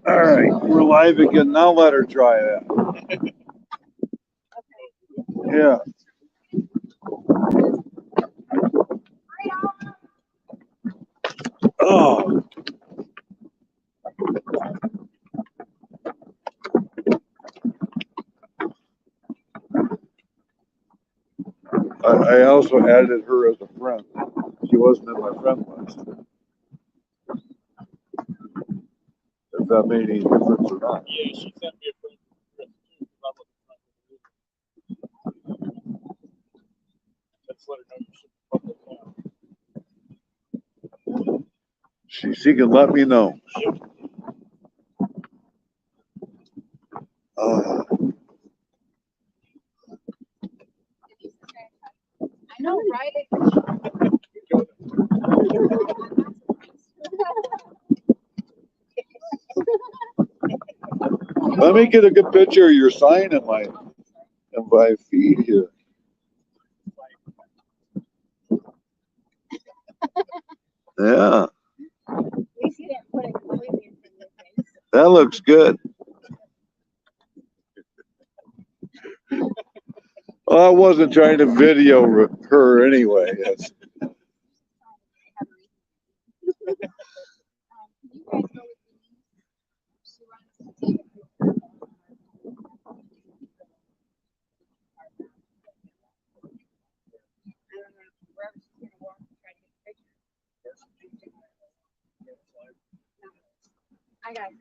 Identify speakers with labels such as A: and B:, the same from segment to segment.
A: All right, we're live again. Now let her try that. Yeah. Oh. I also added her as a friend. She wasn't in my friend list. If that made any difference or not.
B: Yeah, she sent me a friend request too. Let's let her know you should.
A: She can let me know.
C: I know, right?
A: Let me get a good picture of your sign in my feed here. Yeah. That looks good. Well, I wasn't trying to video her anyway. Yes.
C: I got it.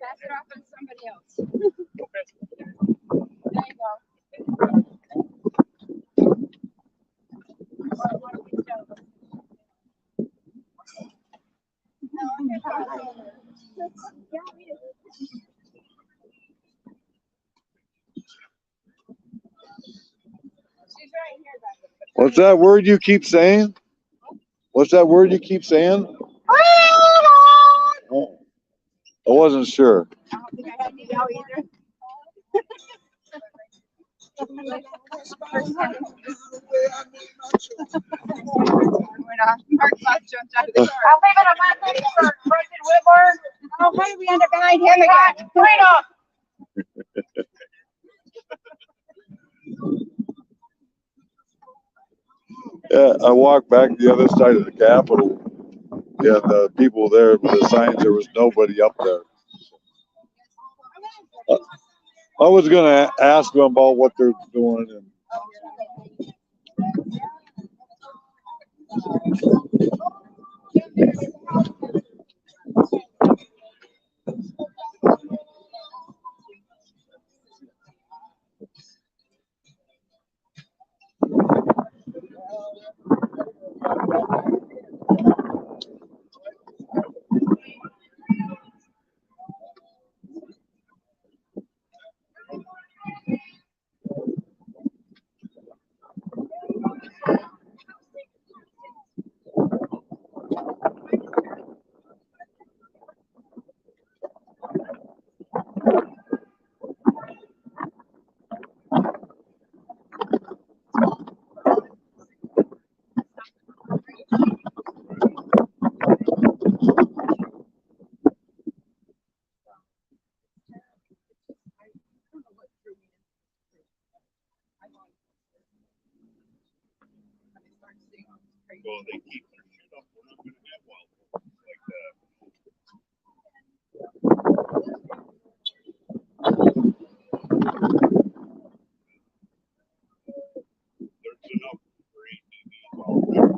C: Pass it off on somebody else. There you go.
A: What's that word you keep saying? What's that word you keep saying? Oh, I wasn't sure.
C: I don't think I had to yell either. Mark Bob jumped out of the car.
D: I'll leave it on my thing for Brendan Whitmore.
C: Oh, how did we end up behind him again?
D: Clean up.
A: Yeah, I walked back the other side of the Capitol, and the people there with the signs, there was nobody up there. I was gonna ask them about what they're doing. And
B: Well, they keep their shit up. We're not going to have wildfires like that. There's enough for ATVs out there.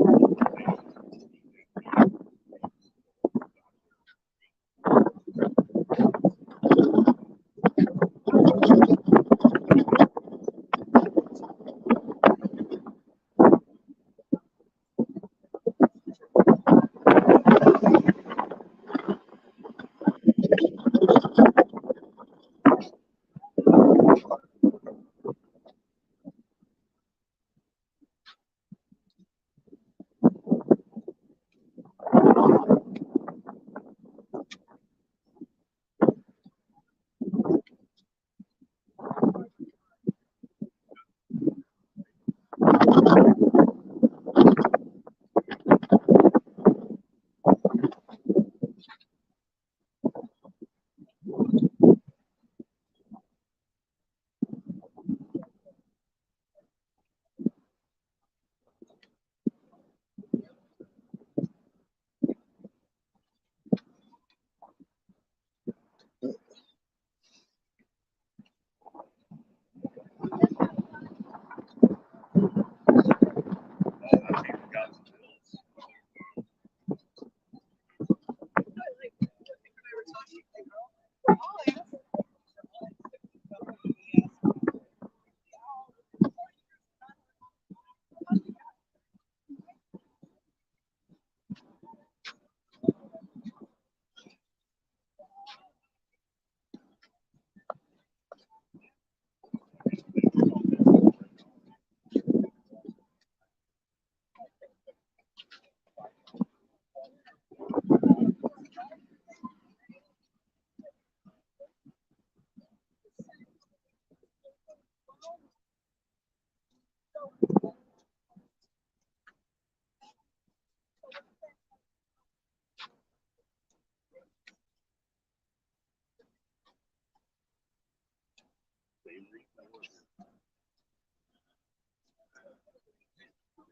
B: same reason I work here.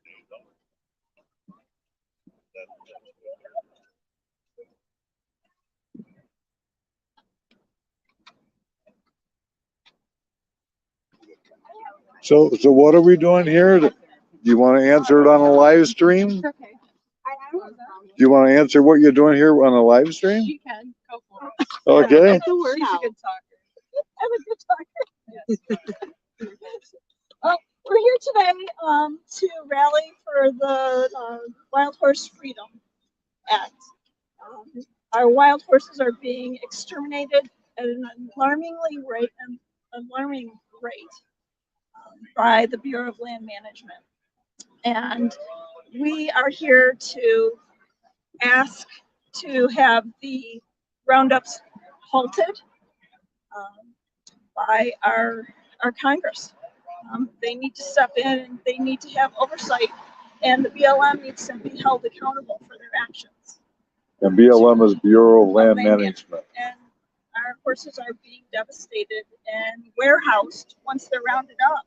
B: Days off. That's what
A: So what are we doing here? Do you want to answer it on a live stream? Do
C: Okay. I don't know.
A: you want to answer what you're doing here on a live stream?
C: She can go for it.
A: Okay.
C: The word She's a good talker. I'm a good talker.
E: Well, we're here today to rally for the Wild Horse Freedom Act. Our wild horses are being exterminated at an alarming rate by the Bureau of Land Management. And we are here to ask to have the roundups halted by our Congress. They need to step in and they need to have oversight, and the BLM needs to be held accountable for their actions.
A: And BLM is Bureau of Land Management.
E: And our horses are being devastated and warehoused once they're rounded up,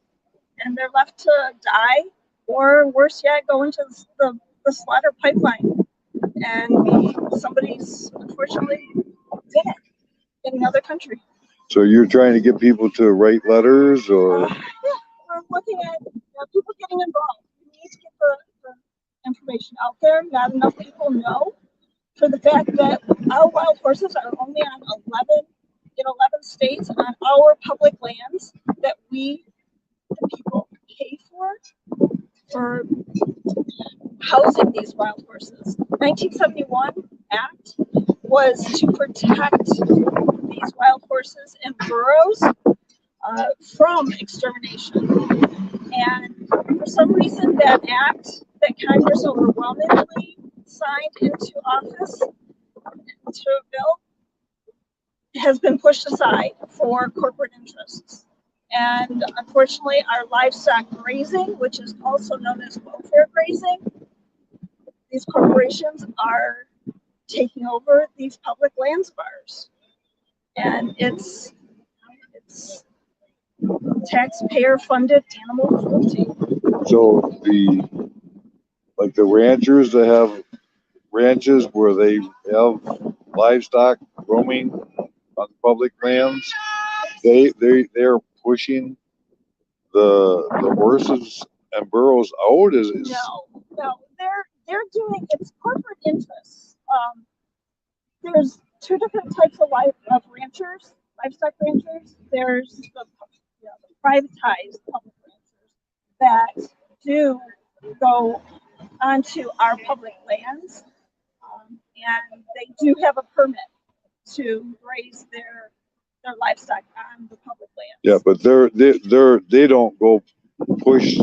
E: and they're left to die, or worse yet, go into the slaughter pipeline and somebody's unfortunately dead in another country.
A: So you're trying to get people to write letters, or?
E: Yeah, we're looking at people getting involved. We need to get the information out there. Not enough people know for the fact that our wild horses are only on 11 states on our public lands that we, the people, pay for housing these wild horses. 1971 Act was to protect these wild horses in burrows from extermination. And for some reason, that act that Congress overwhelmingly signed into office to a bill has been pushed aside for corporate interests. And unfortunately, our livestock grazing, which is also known as welfare grazing, these corporations are taking over these public lands of ours. And it's taxpayer-funded animal cruelty.
A: So the ranchers that have ranches where they have livestock roaming on public lands, they're pushing the horses and burros out.
E: No, they're doing it's corporate interests. There's two different types of ranchers, livestock ranchers. There's the privatized public ranchers that do go onto our public lands, and they do have a permit to raise their livestock on the public lands.
A: Yeah, but they don't go push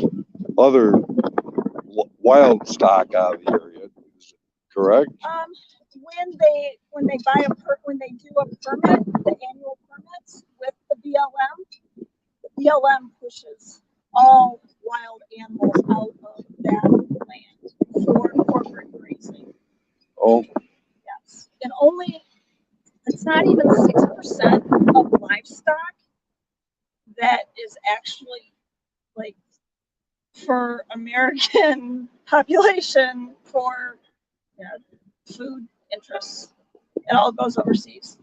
A: other wild stock out of the area, correct?
E: When they do a permit, the annual permits with the BLM pushes all wild animals out of that land for corporate grazing.
A: Oh,
E: Yes, and it's not even 6% of livestock that is actually like for American population for food interests. It all goes overseas.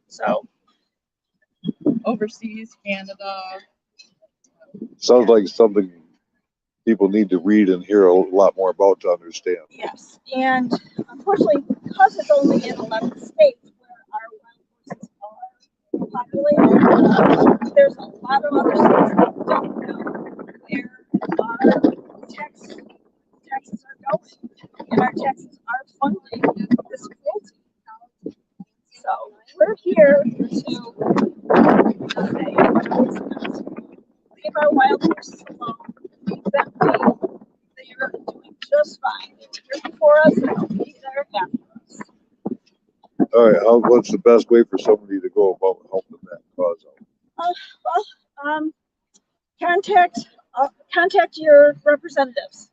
E: So
C: Overseas, Canada.
A: sounds like something people need to read and hear a lot more about to understand.
E: yes, and unfortunately, because it's only in 11 states where our wild horses are populated, there's a lot of other states that don't know where our taxes are going, and our taxes are funding this cruelty. So we're here to say, leave our wild horses alone. Leave them be. They are doing just fine. They were here before us, and they'll be there after us.
A: All right, what's the best way for somebody to go about helping that cause out?
E: Contact your representatives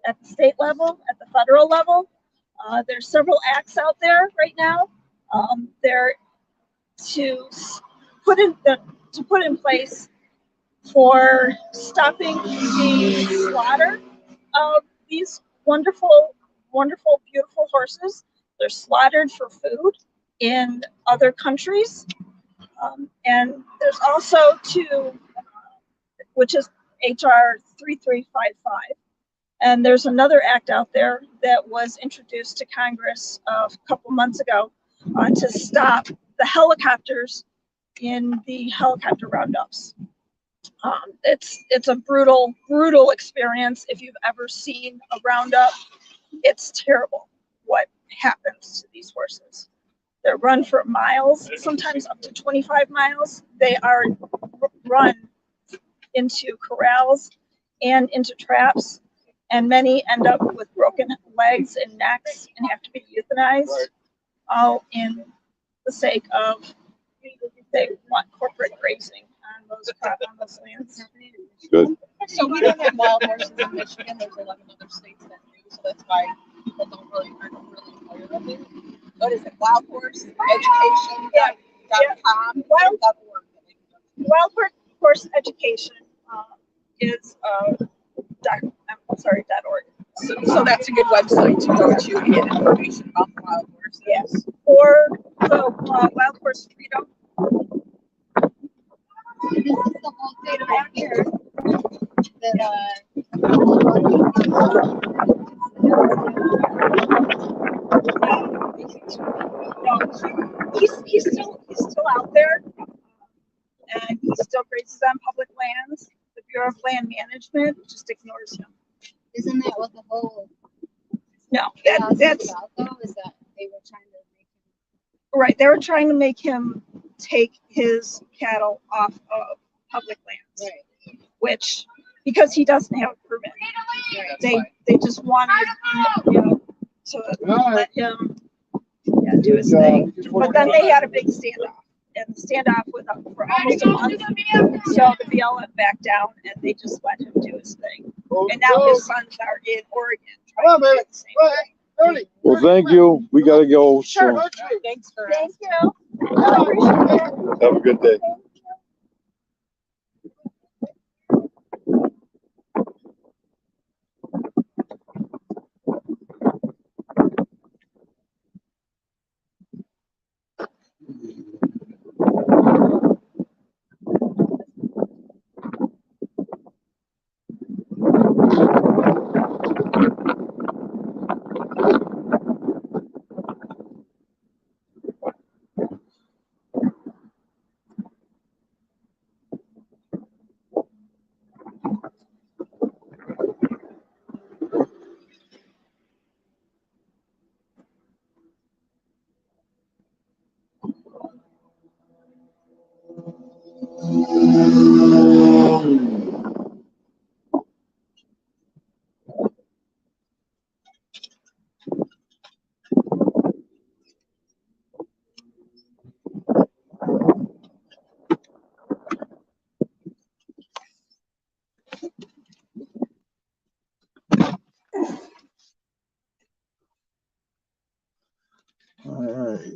E: at the state level, at the federal level. There's several acts out there right now. They're to put in place for stopping the slaughter of these wonderful, wonderful, beautiful horses. They're slaughtered for food in other countries. And there's also which is HR 3355. And there's another act out there that was introduced to Congress a couple months ago to stop the helicopters in the helicopter roundups. It's a brutal experience. If you've ever seen a roundup, it's terrible what happens to these horses. They're run for miles, sometimes up to 25 miles. They are run into corrals and into traps, and many end up with broken legs and necks and have to be euthanized, all in the sake of they want corporate grazing on those lands.
A: Good.
C: So we don't have wild horses in Michigan. There's 11 other states that do, so that's why people don't really aware of it. What is it? Wild Horse Education.
E: Yeah. Wild Horse Education is .org.
C: So that's a good website to go to get information about the wild horses.
E: Yes. Or the Wild Horse Freedom.
F: This is the whole thing right here.
E: He's still out there, and he still grazes on public lands. The Bureau of Land Management just ignores him.
F: Isn't that what the whole
E: No,
F: chaos
E: that's
F: is about, though? Is that they were trying to make him
E: right. They were trying to make him take his cattle off of public lands,
F: right?
E: which because he doesn't have a permit, they just wanted to let him do his thing. But then they had a big standoff, and the standoff went on for almost a month. So the BLM backed down, and they just let him do his thing. And now his sons are in Oregon trying to do the same thing.
A: Well, thank you. We gotta go.
E: Sure.
A: So
C: Thanks for
E: Thank you. I appreciate it.
A: have a good day. All right.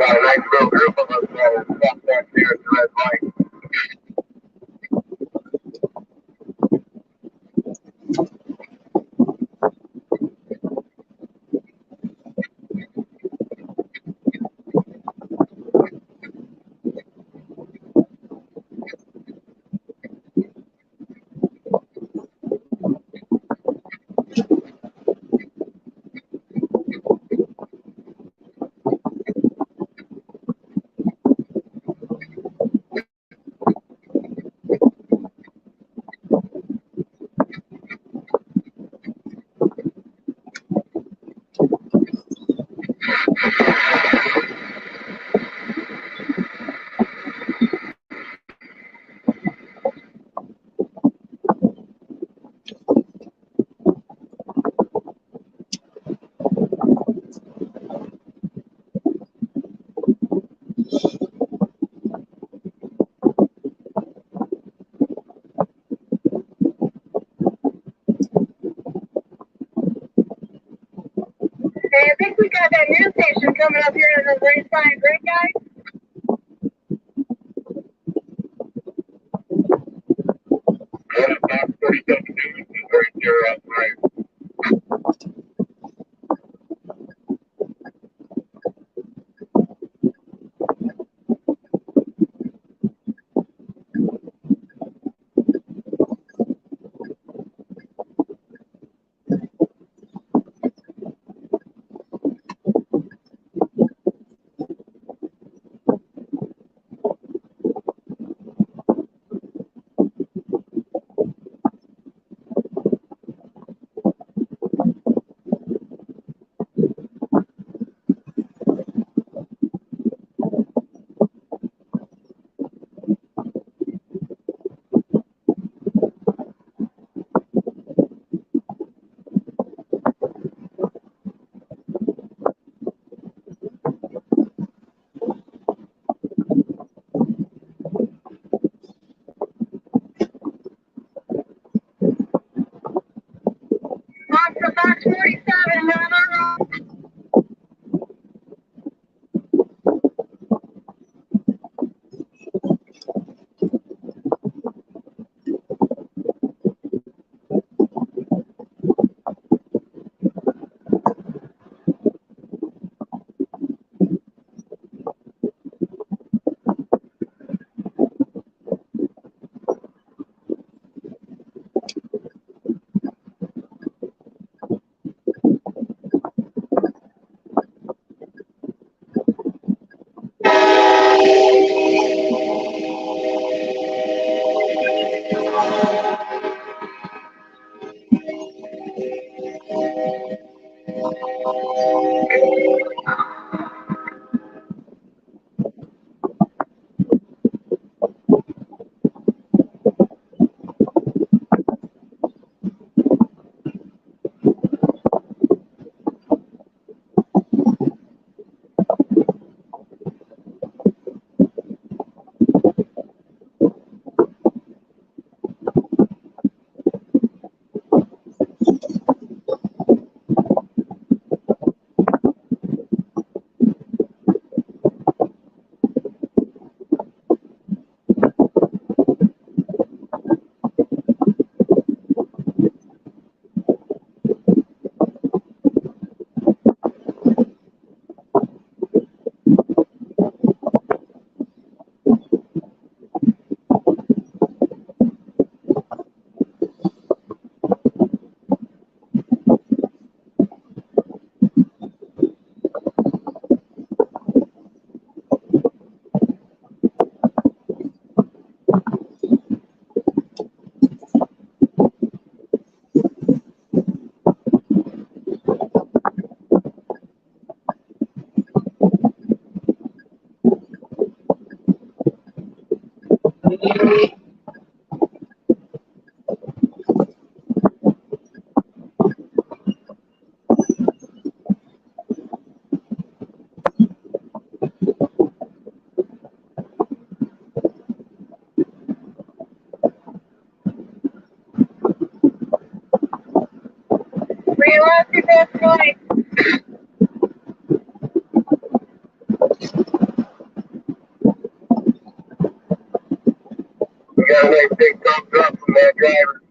B: got a nice little group of us that stopped back there at the red light. Hey, I think we got that news station coming up here in the race line, right, guys? Yeah, Fox 37 News is right there outside. Fox 47, man. We lost you both twice. up from that driver.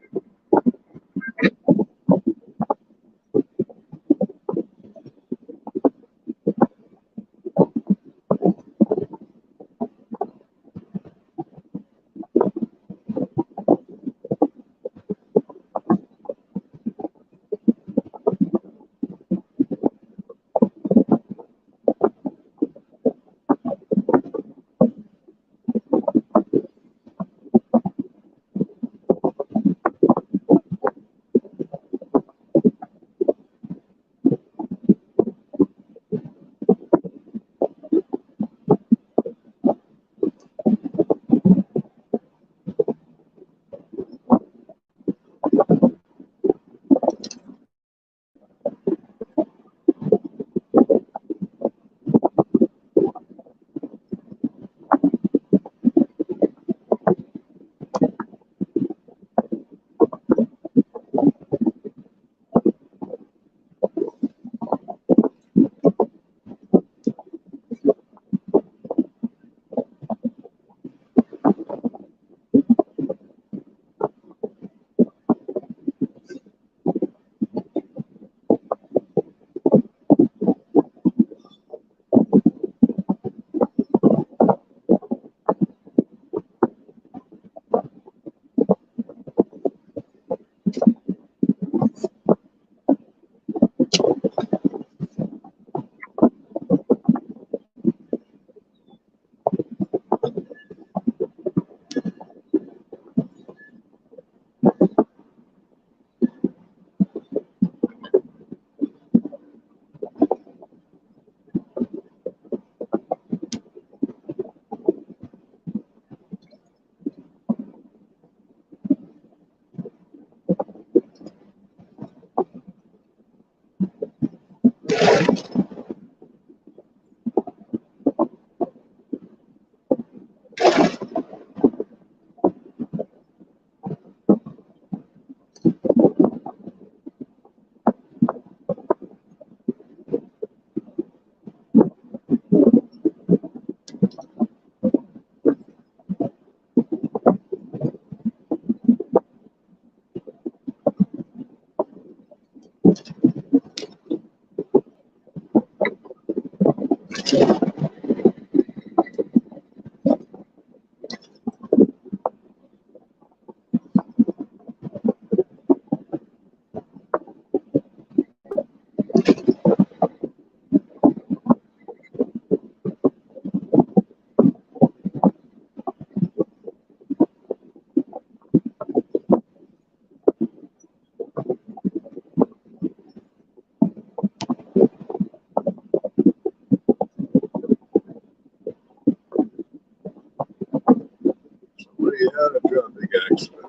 B: Somebody had a traffic accident.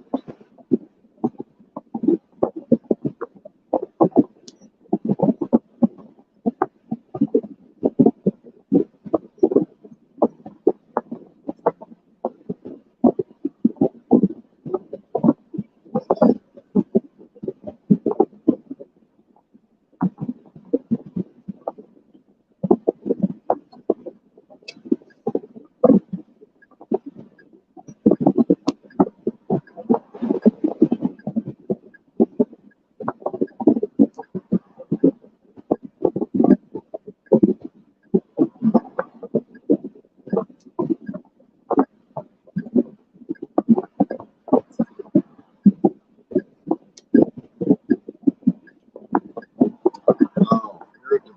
B: Now, here at the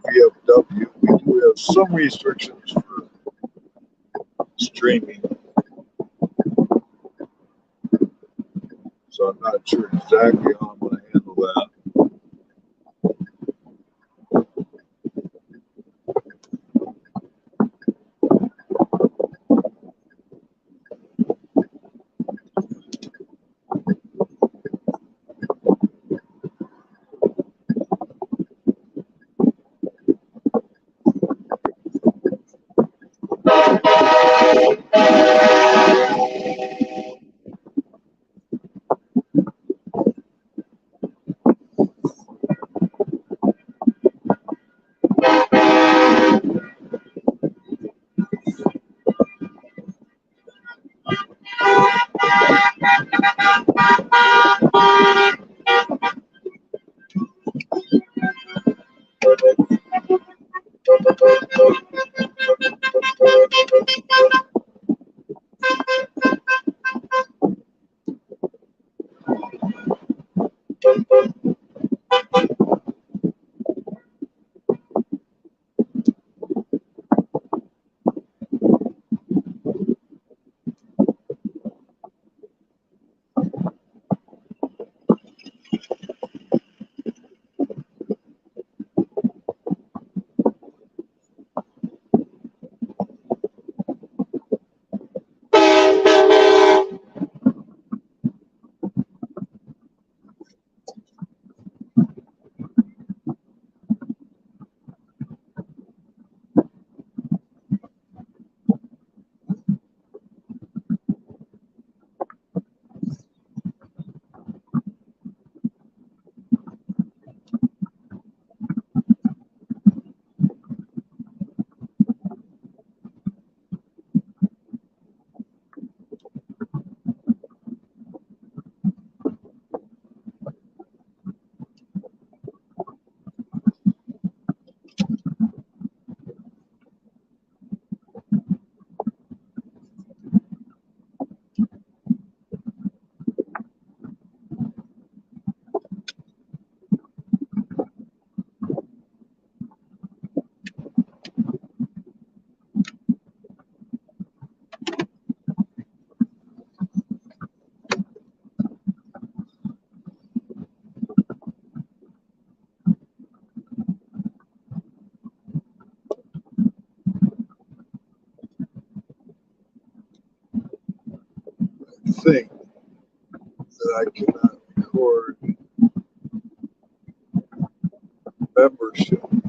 B: VFW, we do have some restrictions for streaming. So I'm not sure exactly how I'm going to handle that.
A: think that I cannot record membership. So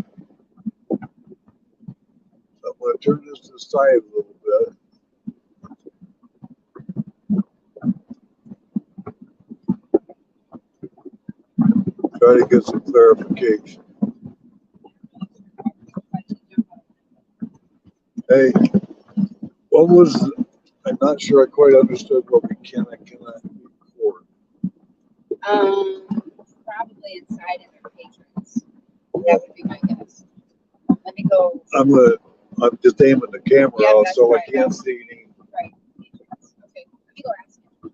A: I'm going to turn this to the side a little bit. Try to get some clarification. Hey, what was, I'm not sure I quite understood what we can and cannot record.
F: Probably inside of their patrons. That would be my guess. Let me go.
A: I'm just aiming the camera
F: Yeah,
A: out
F: that's
A: so
F: right.
A: I can't see any.
F: Right. Patrons. Okay. Let me go ask him.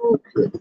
A: Okay.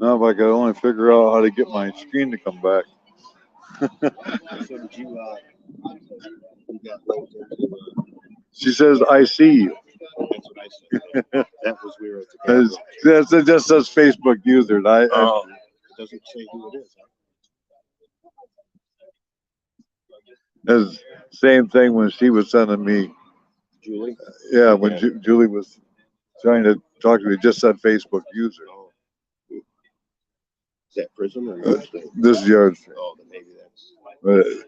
A: Now if I could only figure out how to get my screen to come back.
B: So did you got low into,
A: She says, I see you.
B: that's what I said. That was we were at the
A: It just says Facebook user. And
B: It doesn't say who it is.
A: it's same thing when she was sending me.
B: Julie?
A: Yeah, when Julie was trying to talk to me, it just said Facebook user.
B: Oh. Is that Prism or Yard State?
A: This is yours.
B: Oh, then maybe that's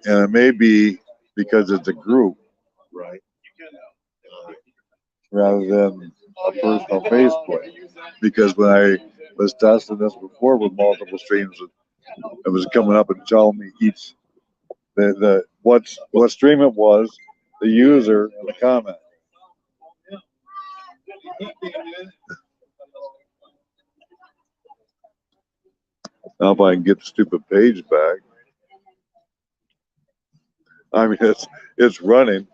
A: And it may be because it's a group
B: right.
A: rather than a personal Facebook. Because when I was testing this before with multiple streams, it was coming up and telling me each what stream it was, the user, and the comment. Now if I can get the stupid page back. I mean, it's running.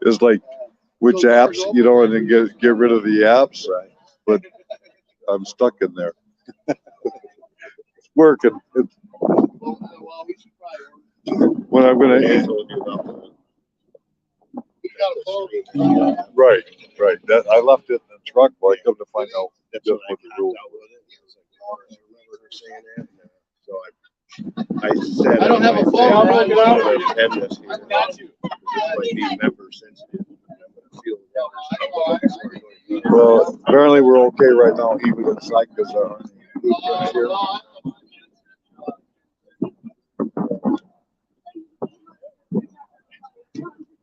A: It's like which apps, and then get rid of the apps. But I'm stuck in there. It's working. When I'm gonna right. That I left it in the truck, but I come to find out
B: That's
A: just
B: what
A: what
B: I
A: the
B: found
A: rule.
B: out with it. I remember her saying that. So I said
D: I don't have a phone.
B: I'll
D: I'll look it up.
B: address here.
D: I got you.
B: This might be member sensitive.
A: Well, apparently we're okay right now, even inside because our blueprints here.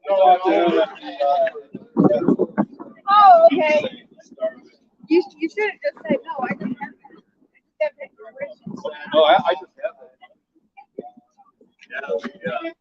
F: Oh, okay. You should have just said, no, I didn't have that. I just have declarations.
D: No, I just have that.
B: Yeah.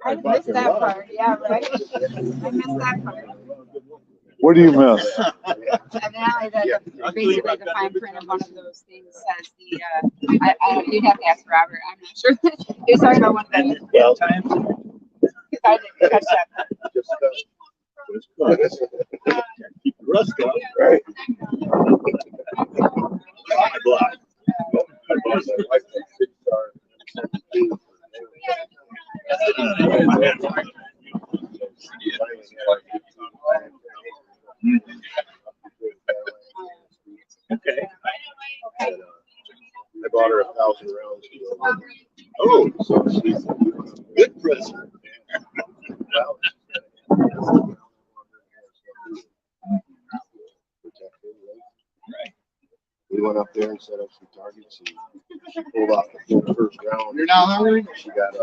F: I missed that part. Yeah, right. I missed that part.
A: What do you miss?
F: Evidently, basically the fine print of one of those things says the. You'd have to ask Robert. I'm not sure. He was talking about one of the. Because I didn't catch that.
B: Keep the rust off. Right. I blocked. Okay. I bought her 1,000 rounds. Oh, so she's a good president.
G: We went up there and set up some targets, and she pulled off the first round.
B: You're not hungry?
G: She got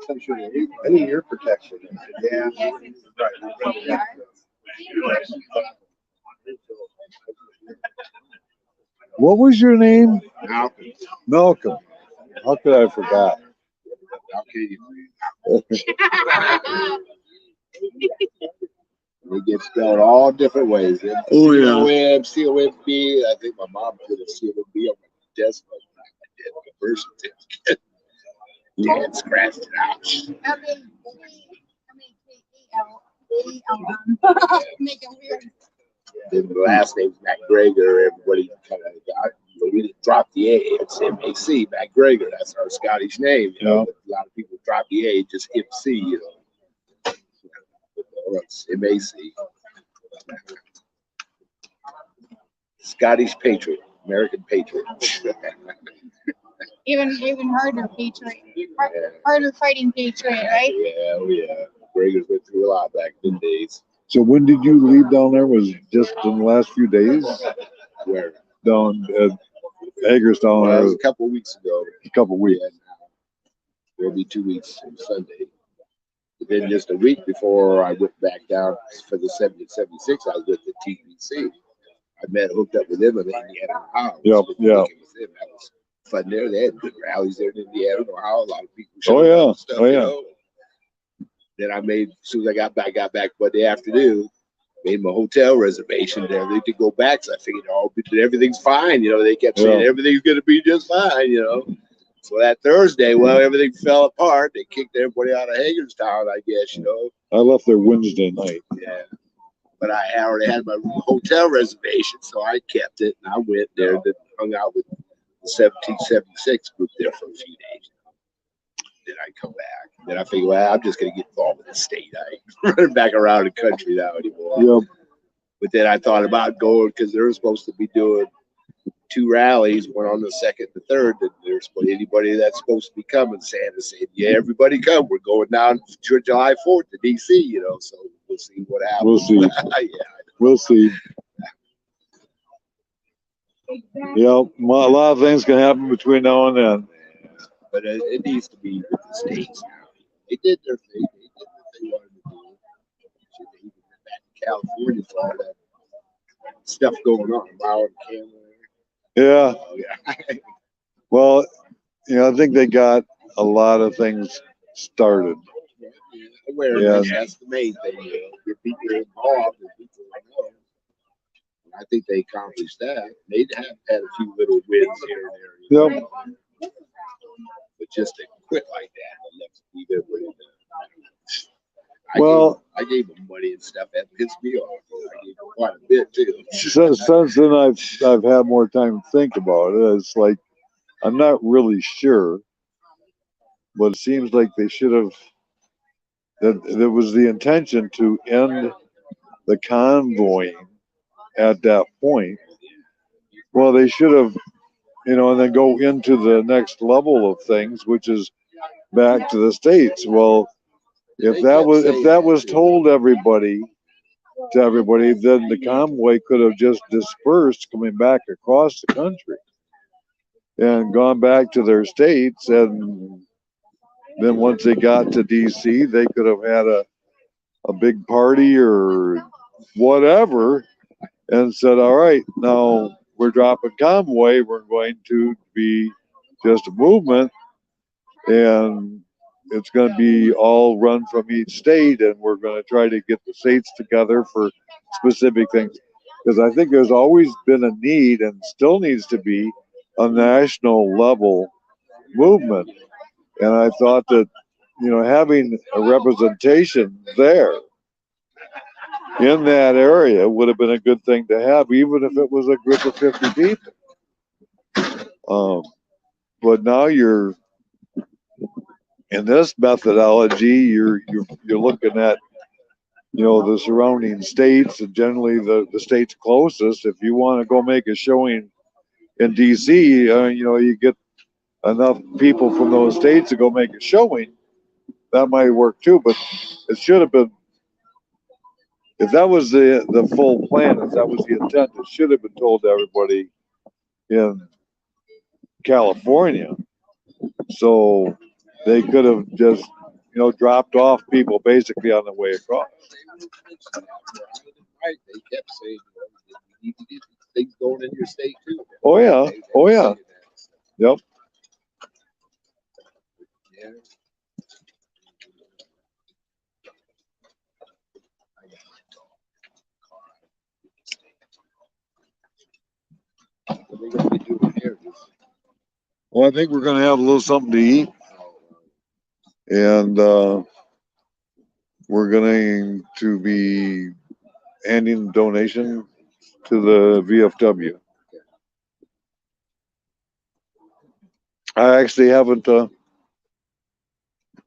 G: some sort of any ear protection. Yeah.
A: What was your name?
G: Malcolm.
A: Malcolm. How could I forgot?
G: How can you? It gets spelled all different ways.
A: Oh, yeah.
G: COMB. I think my mom put a COMB on my desk like the birth certificate. Dad scratched it out.
F: Make it weird.
G: Then the last name's McGregor. Everybody kind of got, we didn't drop the A. It's MAC, McGregor. That's our Scottish name. You know, a lot of people drop the A, just MC, you know. It's MAC. Scottish Patriot, American Patriot.
F: Even harder patriot, harder fighting patriot, right?
G: Yeah. Gregors went through a lot back in the days.
A: So when did you leave down there? Was it just in the last few days?
G: Where?
A: Down at Hagerstown,
G: Well, it was a couple of weeks ago.
A: a couple weeks.
G: It'll be 2 weeks on Sunday. But then just a week before I went back down for the 76, I was with the TBC. I hooked up with them in Indiana, Ohio.
A: Yep.
G: That was fun there. They had good rallies there in Indiana, Ohio. A lot of people showed
A: Oh, yeah.
G: up and stuff,
A: Oh, yeah.
G: you know. Then as soon as I got back Monday afternoon, made my hotel reservation and everything to go back. So I figured, everything's fine. You know, they kept saying everything's going to be just fine, you know. So that Thursday, everything fell apart. They kicked everybody out of Hagerstown, I guess, you know.
A: I left there Wednesday night.
G: Yeah. But I already had my hotel reservation, so I kept it. And I went there and hung out with the 1776 group there for a few days. Then I come back. Then I figure, I'm just going to get involved with the state. I ain't running back around the country now anymore.
A: Yep.
G: But then I thought about going because they're supposed to be doing 2 rallies, one on the 2nd, the 3rd. And there's anybody that's supposed to be coming. Santa said, yeah, everybody come. We're going down to July 4th to D.C., you know, so we'll see what happens.
A: We'll see. We'll see. Yep. A lot of things can happen between now and then.
G: But it needs to be with the states now. They did their thing. They did what they wanted to do. They even went back to California for all that stuff going on. Wild camera.
A: Yeah.
G: Oh, yeah.
A: Well, I think they got a lot of things started.
G: Awareness, that's the main thing. Get people involved and people know. I think they accomplished that. They have had a few little wins here and there.
A: Yep.
G: But just to quit like that, leave everybody I gave them money and stuff. That pissed me off. I gave them quite a bit too.
A: Since then, I've had more time to think about it. It's like I'm not really sure, but it seems like they should have. That there was the intention to end the convoying at that point. Well, they should have, and then go into the next level of things, which is back to the states. Well, if that was told to everybody, then the convoy could have just dispersed, coming back across the country, and gone back to their states. And then once they got to D.C., they could have had a big party or whatever, and said, "All right, now we're dropping convoy. We're going to be just a movement, and it's going to be all run from each state, and we're going to try to get the states together for specific things." Because I think there's always been a need, and still needs to be, a national level movement. And I thought that, having a representation there in that area would have been a good thing to have, even if it was a group of 50 people. But now you're in this methodology, you're looking at, the surrounding states, and generally the states closest. If you want to go make a showing in DC, you get enough people from those states to go make a showing, that might work too. But it should have been, if that was the full plan, if that was the intent, it should have been told to everybody in California, so they could have just, you know, dropped off people basically on the way across.
G: Right, they kept saying, you need to get things going in your state too.
A: Oh yeah, oh yeah, yep.
G: Yeah. What are they gonna be doing here?
A: Well, I think we're gonna have a little something to eat, and we're going to be handing donation to the VFW. I actually haven't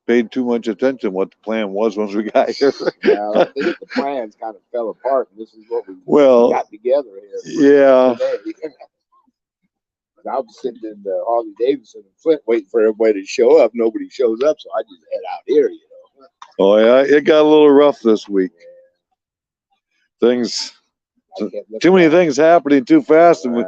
A: paid too much attention what the plan was once we got here.
G: Well, I think the plans kind of fell apart, and this is what we
A: Well,
G: got together here.
A: yeah,
G: Today. I was sitting in the Harley Davidson in Flint waiting for everybody to show up. Nobody shows up, so I just head out here, you know.
A: oh yeah, it got a little rough this week. Things, too many things happening too fast, and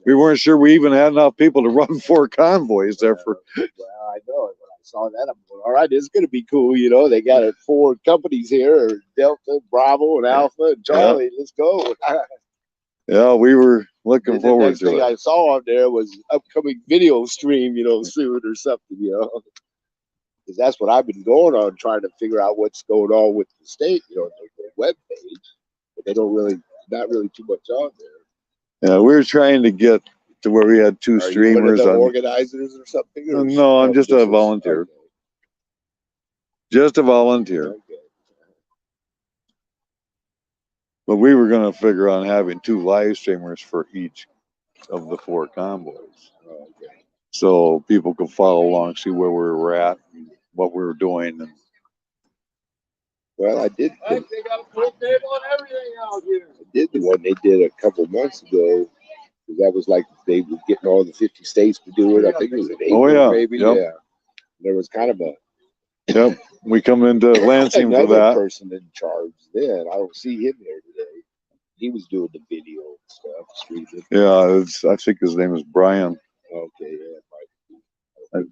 A: we weren't sure we even had enough people to run 4 convoys there for.
G: Well, I know it. When I saw that, I'm going, all right, this is going to be cool. You know, they got 4 companies here, Delta, Bravo, and Alpha, and Charlie. Yeah. Let's go.
A: Yeah, we were looking forward to it.
G: The next thing I saw on there was upcoming video stream, you know, soon or something, you know. Because that's what I've been going on, trying to figure out what's going on with the state, you know, the web page. But they don't really, not really too much on there.
A: Yeah, we were trying to get to where we had 2 streamers.
G: You one of the organizers or something? Or
A: no, I'm just a volunteer.
G: Okay.
A: Just a volunteer.
G: Okay.
A: But we were going to figure on having 2 live streamers for each of the 4 convoys.
G: Okay.
A: So people could follow along, see where we were at, and what we were doing. And
G: well, I did. They got a full table and everything out here. I did the one they did a couple months ago. That was like they were getting all the 50 states to do it. I think it was in April, maybe. Yep. Yeah. There was kind of a.
A: Yep. We come into Lansing for that.
G: Person in charge then. I don't see him there today. He was doing the video and stuff, streaming.
A: Yeah, I think his name is Brian.
G: Okay, yeah, might be.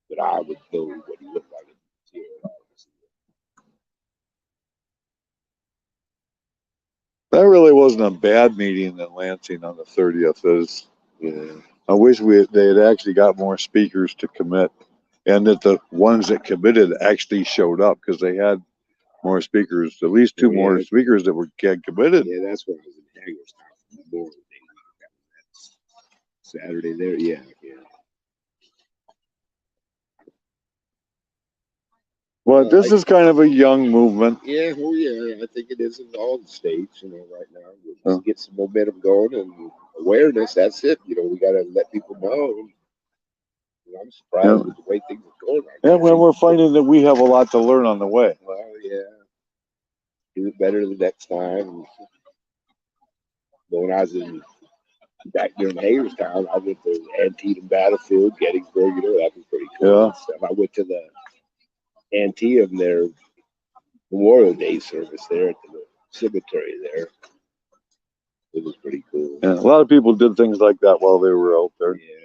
G: But I would know what he looked like.
A: That really wasn't a bad meeting in Lansing on the 30th.
G: Yeah.
A: I wish they had actually got more speakers to commit, and that the ones that committed actually showed up, because they had more speakers, at least 2 more speakers that were committed.
G: Yeah, that's what I was in Hagerstown. Saturday there, yeah.
A: Well, this is kind of a young movement.
G: Yeah, oh yeah, I think it is in all the states, you know, right now. We'll just get some momentum going and awareness, that's it. You know, we got to let people know. I'm surprised with the way things are going right now.
A: And when we're finding that we have a lot to learn on the way.
G: Well, yeah. Do it better the next time. When I was back there in Hagerstown, I went to Antietam Battlefield, Gettysburg, you know, that was pretty cool. Yeah. I went to the Antietam, their Memorial Day service there at the cemetery there. It was pretty cool.
A: Yeah, a lot of people did things like that while they were out there.
G: Yeah.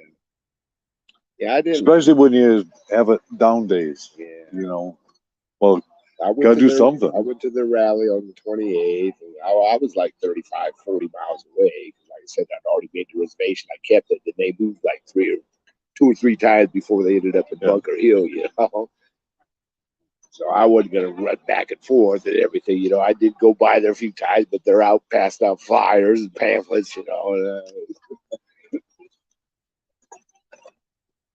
G: Yeah, I did.
A: Especially when you have it down days.
G: Yeah.
A: You know, well, gotta do something.
G: I went to the rally on the 28th, and I was like 35, 40 miles away. Like I said, I'd already made the reservation. I kept it, and they moved like 2 or 3 times before they ended up at Bunker Hill, you know. So I wasn't going to run back and forth and everything, you know. I did go by there a few times, but they're out passing out flyers and pamphlets, you know.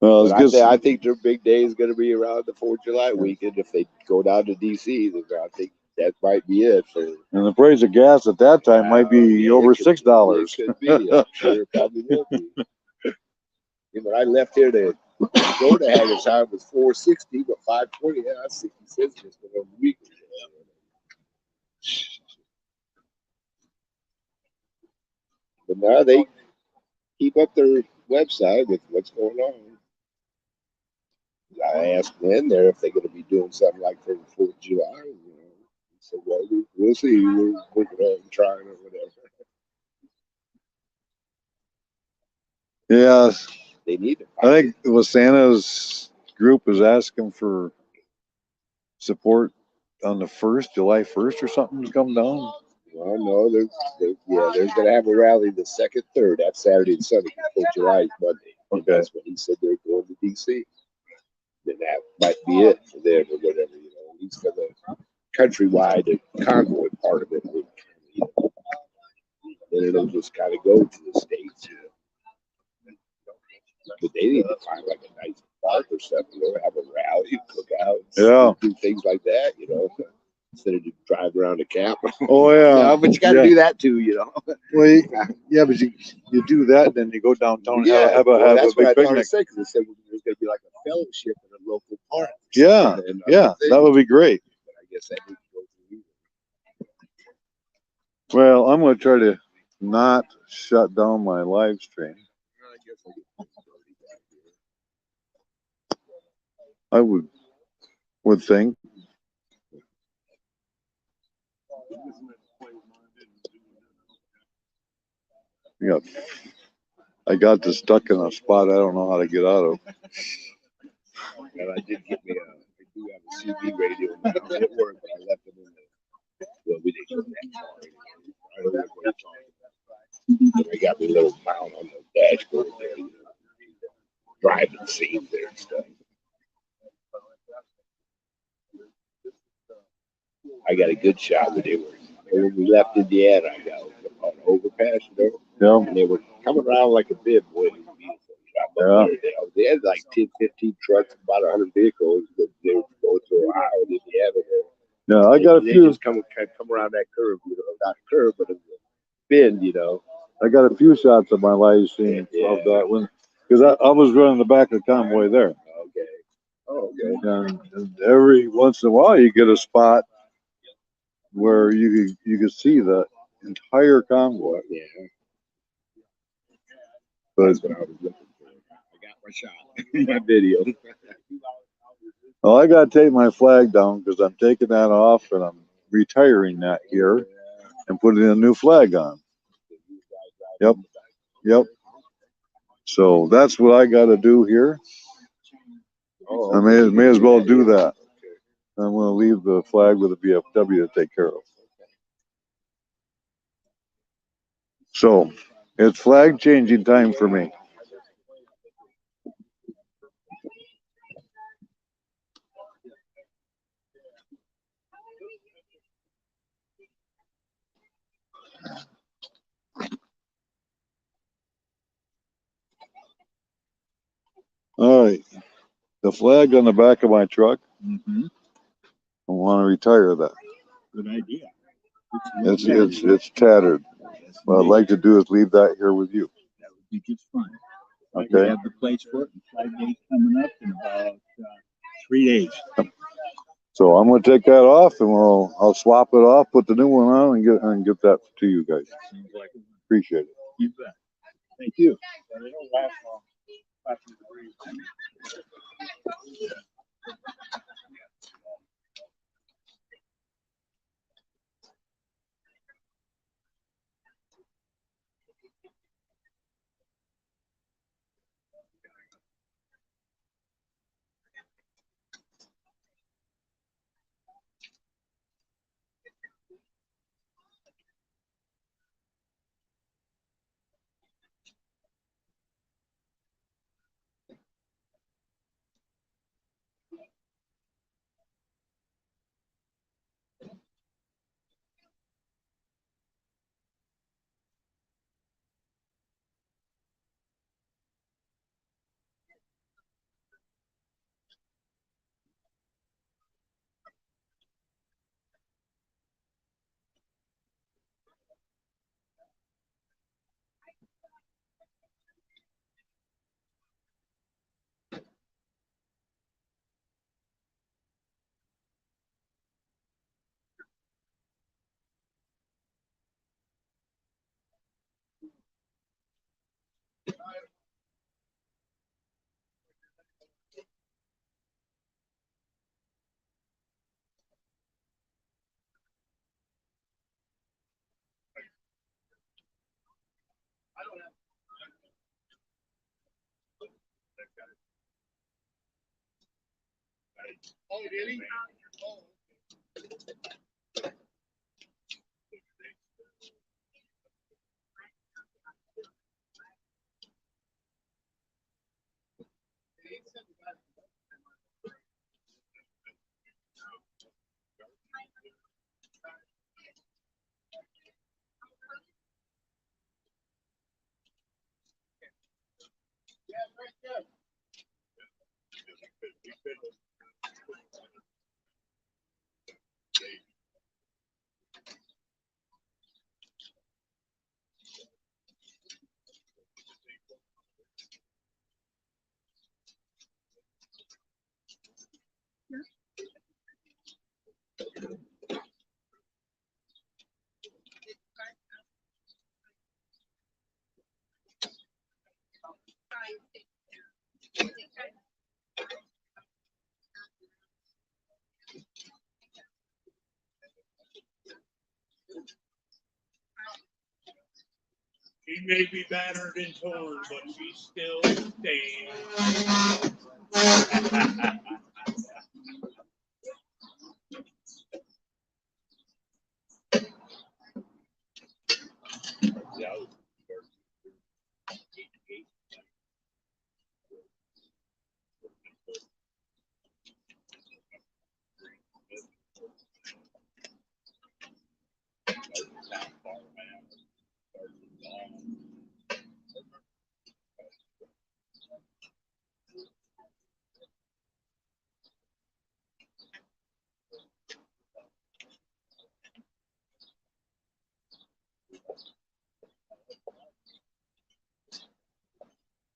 G: Well, I think their big day is going to be around the 4th of July weekend. If they go down to D.C., then I think that might be it.
A: And the price of gas at that time might be over $6.
G: It could be. I'm sure it probably will be. Yeah, but I left here to go to Hagerstown was $4.60, but $5.20. Yeah, that's 60 cents just for the week. But now they keep up their website with what's going on. I asked when there if they're going to be doing something like for the 4th of July. You know, he said, "Well, we'll see. We're working on trying or whatever."
A: Yeah,
G: They need to.
A: I think Santa's group is asking for support on the 1st, July 1st or something to come down.
G: Well, no, they're going to have a rally the 2nd, 3rd. That's Saturday and Sunday. 4th of July is Monday. And
A: Okay.
G: that's what he said they're going to DC. Then that might be it for them or whatever. You know, at least for the countrywide and convoy part of it. You know, then it'll just kind of go to the states. You know. But they need to find like a nice park or something. You know, have a rally, cookout,
A: Yeah.
G: do things like that. You know. Instead of just drive around the camp.
A: Oh yeah.
G: No, but you got to do that too, you know.
A: Well, yeah, but you do that, then you go downtown, have a
G: that's what I
A: big
G: thought
A: picnic.
G: I said, because they said there's going to be like a fellowship in a local park.
A: Yeah,
G: And
A: yeah, that would be great.
G: But I guess that didn't go through either.
A: Well, I'm going to try to not shut down my live stream.
G: I guess I get flexibility back here.
A: I would think. Yeah, I got this stuck in a spot I don't know how to get out of.
G: And I did get me I do have a CB radio now. It worked, but I left it in the, well, we didn't go that far. I don't know what you're talking about. And I got me a little mount on the dashboard there, you know, driving the scene there and stuff. I got a good shot when they were, when we left Indiana, I got on an overpass, you know,
A: Yeah,
G: and they were coming around like a bib, boy. It was beautiful.
A: yeah.
G: They had like 10, 15 trucks, about 100 vehicles, but they were going through Ohio and Indiana there.
A: Yeah, I got a
G: They
A: few.
G: just come around that curve, you know, not a curve, but a bend, you know.
A: I got a few shots of my live stream
G: Yeah.
A: of that one because I was running the back of the convoy there.
G: Okay. Oh, okay.
A: And every once in a while, you get a spot where you can see the entire convoy.
G: Yeah.
A: But
G: That's what I was looking for. I got my shot, my video.
A: well, I got to take my flag down because I'm taking that off and I'm retiring that here and putting a new flag on. Yep. Yep. So that's what I got to do here.
G: Oh,
A: I may as well do that. I'm going to leave the flag with the VFW to take care of. So it's flag changing time for me. All right. The flag on the back of my truck,
B: Mm-hmm.
A: I want to retire that.
B: Good idea.
A: It's tattered. What I'd like to do is leave that here with you.
B: That would be just fine.
A: Okay.
B: We have the place for it. Flag Day's coming up in about 3 days.
A: So I'm going to take that off, and I'll swap it off, put the new one on, and get that to you guys.
B: Seems like it.
A: Appreciate it.
B: You bet. Thank you. But it don't last long. After the breeze. Oh, did he? Oh. Yeah, right there. She may be battered and torn, but she still stands.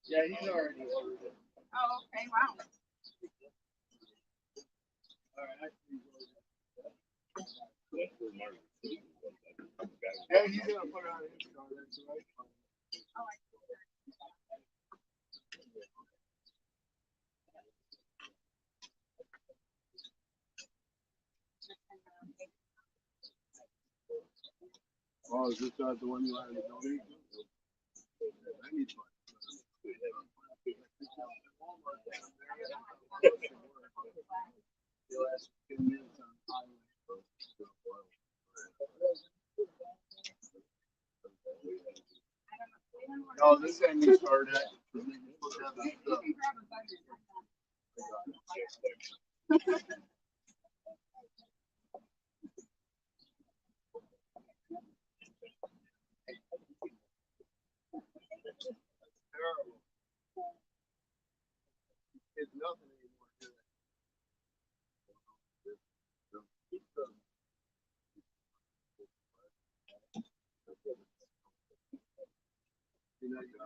B: Yeah, he's already ordered it.
F: Oh, okay, wow.
B: All right, yeah, he's gonna put it on his car. That's right.
F: Oh, I see.
B: Oh, is this not the one you wanted to donate? I need one. You'll ask 10 minutes on highway. No, this ain't me started. Terrible. It's nothing anymore. Do it. You know, you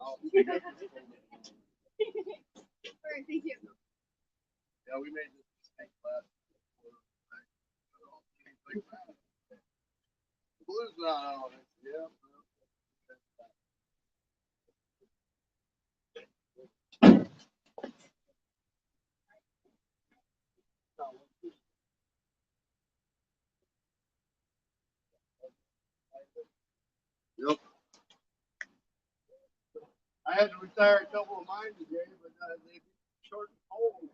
F: All right, thank you.
B: yeah, we made this mistake last. Blue's not on it. Yeah. Yep. I had to retire a couple of mine today, but they short and cold.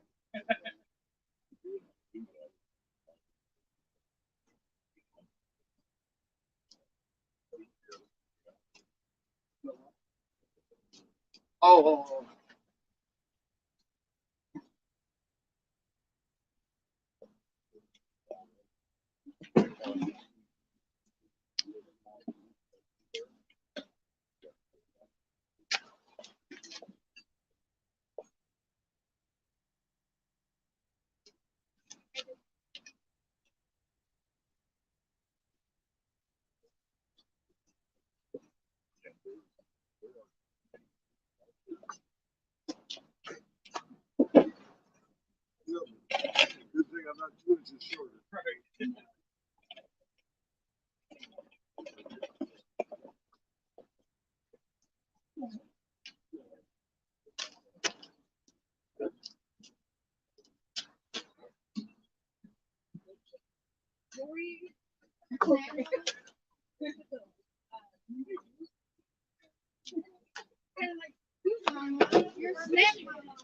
B: Oh. Good thing I'm not 2 inches shorter. Right.
F: You're snack mama.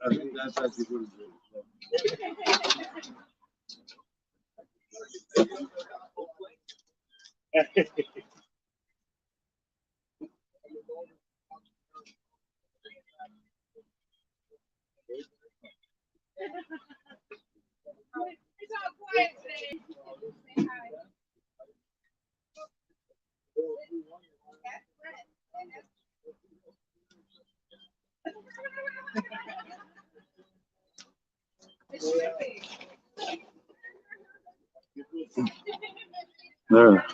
A: I think that's actually what it is. There.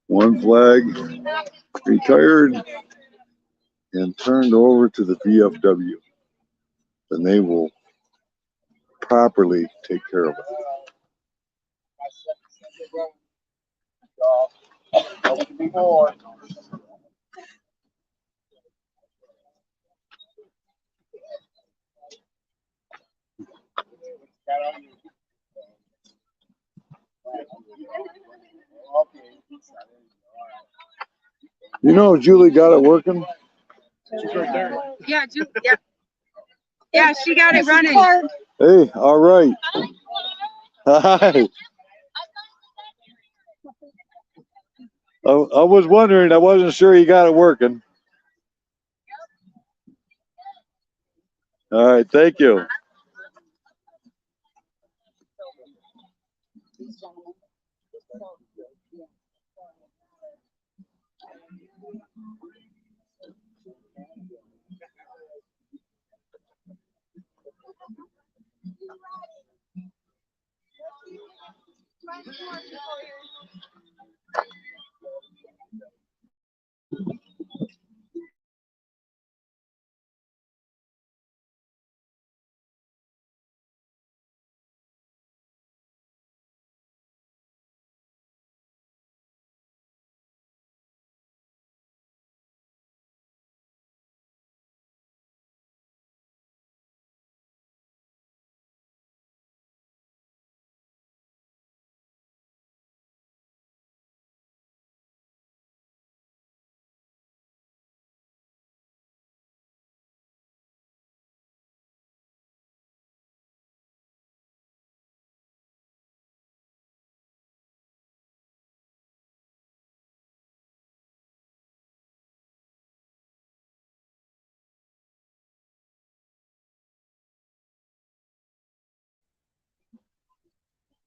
A: One flag retired and turned over to the VFW. And they will properly take care of it. You know, Julie got it working.
F: Yeah, yeah. Yeah, she got it running.
A: Hey, all right. Hi. I was wondering, I wasn't sure you got it working. All right, thank you.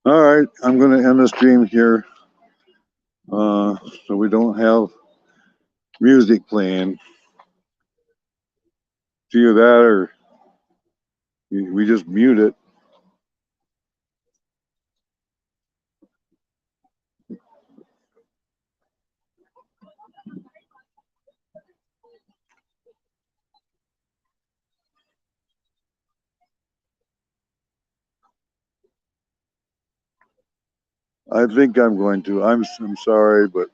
A: All right, I'm going to end the stream here so we don't have music playing. It's either that or we just mute it. I think I'm going to. I'm sorry, but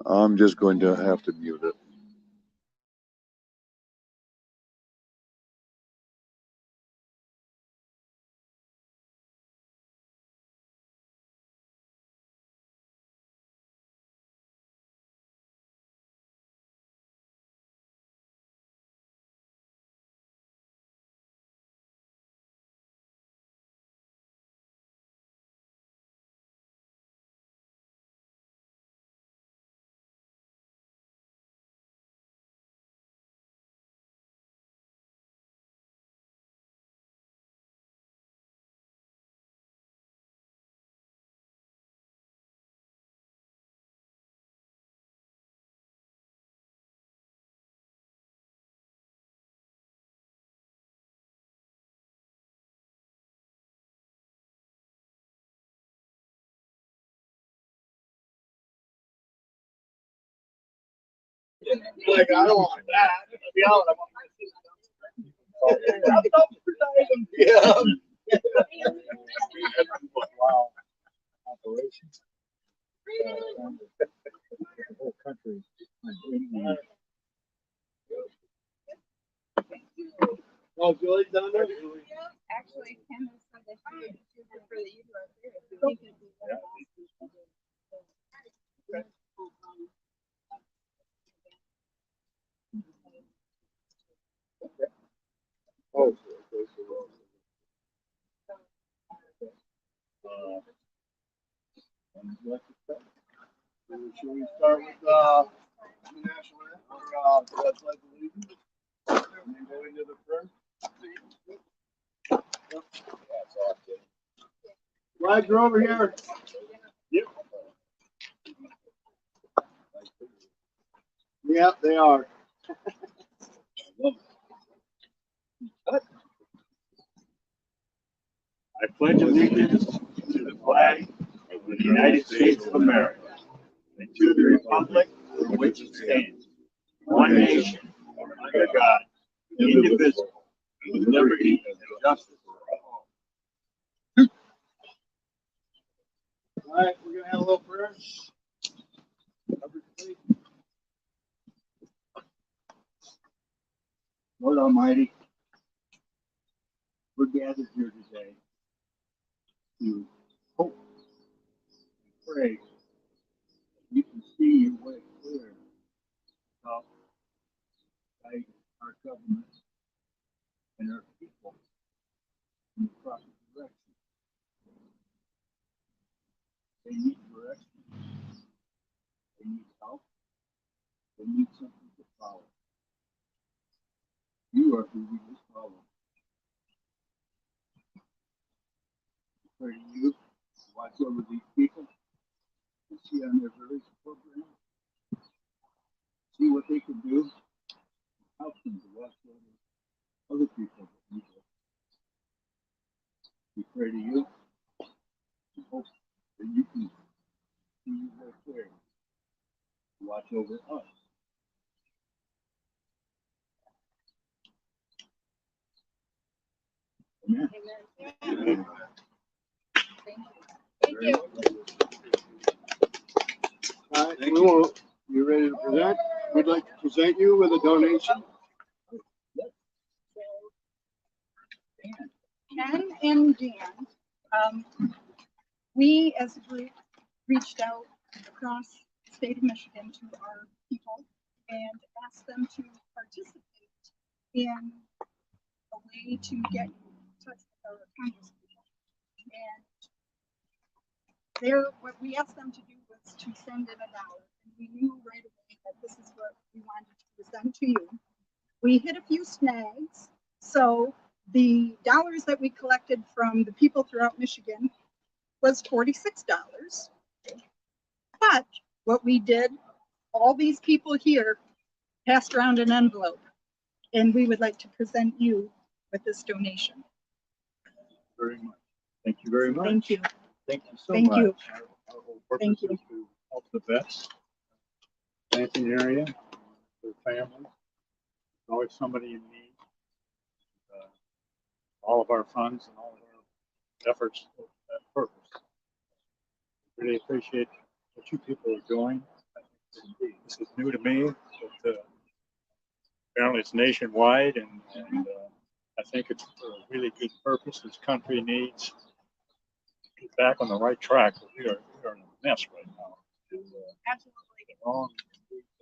A: I'm just going to have to mute it.
B: Like, I don't want that. I'll be out. I want my system. Yeah.
A: Wow. Operations. The whole country.
B: Oh, Julie's down there?
F: Actually, Kim has said that she would prefer that you do it there. If we could do that.
A: Oh.
B: Should we start with the national anthem or pledge allegiance? And then go into the first? Flags are over here. Yep. Yep, they are. I pledge allegiance to the flag of the United States of America and to the republic for which it stands, one nation, under God, indivisible, with liberty and justice for all. All right, we're gonna have a little prayer. Lord Almighty, we're gathered here today to hope and pray that you can see your way clear about guiding our government and our people in the proper direction. They need direction. They need help. They need something to follow. You are who we must follow. I pray to you to watch over these people and see on their various programs, see what they can do, help them to watch over other people that need it. We pray to you and hope that you can see your way clear to watch over us. Amen.
F: Amen. Thank you.
B: All right, you ready to present? We'd like to present you with a donation.
E: Ken and Dan, we as a group reached out across the state of Michigan to our people and asked them to participate in a way to get in touch with our congresspeople. And what we asked them to do was to send in $1. And we knew right away that this is what we wanted to present to you. We hit a few snags. So the dollars that we collected from the people throughout Michigan was $46. But what we did, all these people here passed around an envelope, and we would like to present you with this donation.
B: Very much. Thank you very much.
E: Thank you.
B: Thank you so
E: Thank
B: much.
E: you.
B: Our whole purpose
E: Thank you.
B: is to help the vets, Lansing area, their families. There's always somebody in need. All of our funds and all of our efforts for that purpose. Really appreciate what you people are doing. This is new to me, but apparently it's nationwide, and I think it's for a really good purpose. This country needs to get back on the right track. We are in a mess right now.
F: Absolutely.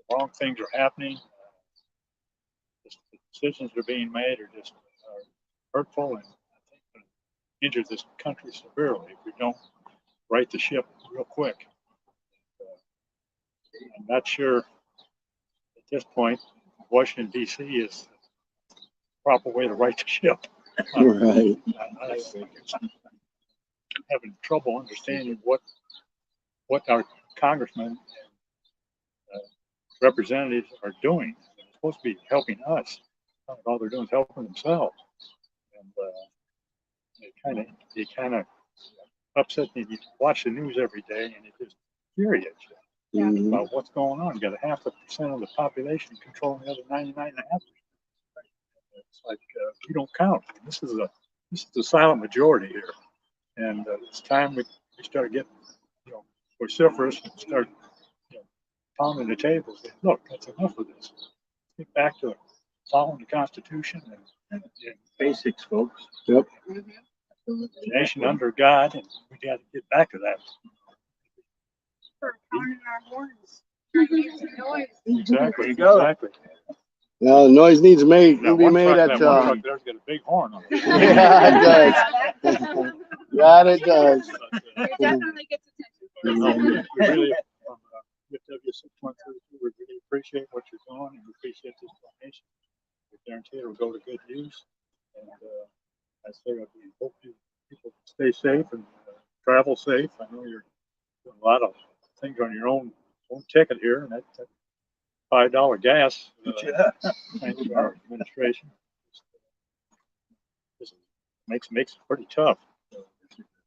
B: The wrong things are happening. The decisions that are being made are just hurtful, and I think going to injure this country severely if we don't right the ship real quick. I'm not sure at this point Washington D.C. is the proper way to right the ship.
A: Right.
B: I think I'm having trouble understanding what our congressmen and representatives are doing. They're supposed to be helping us. All they're doing is helping themselves. And it kind of upset me. You watch the news every day, and it just infuriates you. about what's going on. You got 0.5% of the population controlling the other 99.5%. It's like we don't count. This is the silent majority here, and it's time we start getting vociferous and start pounding the table. Say, look, that's enough of this. Get back to following the Constitution and
H: Basics, folks.
E: Yep.
B: nation under God, and we got to get back to that.
F: Pounding our horns, trying to make some noise.
B: Exactly.
H: There you go.
B: Exactly.
E: Yeah, the noise needs made.
B: That
E: Be
B: one
E: made
B: truck,
E: at.
B: that one truck there's got a big horn on it.
E: Yeah, it does. That it does.
F: It definitely gets attention.
B: No, we really, from PGW 6132, we really appreciate what you're doing and we appreciate this donation. We guarantee it will go to good use. And I say, we hope people stay safe and travel safe. I know you're doing a lot of things on your own ticket here, and that $5 gas. Thanks to our administration. This makes it pretty tough.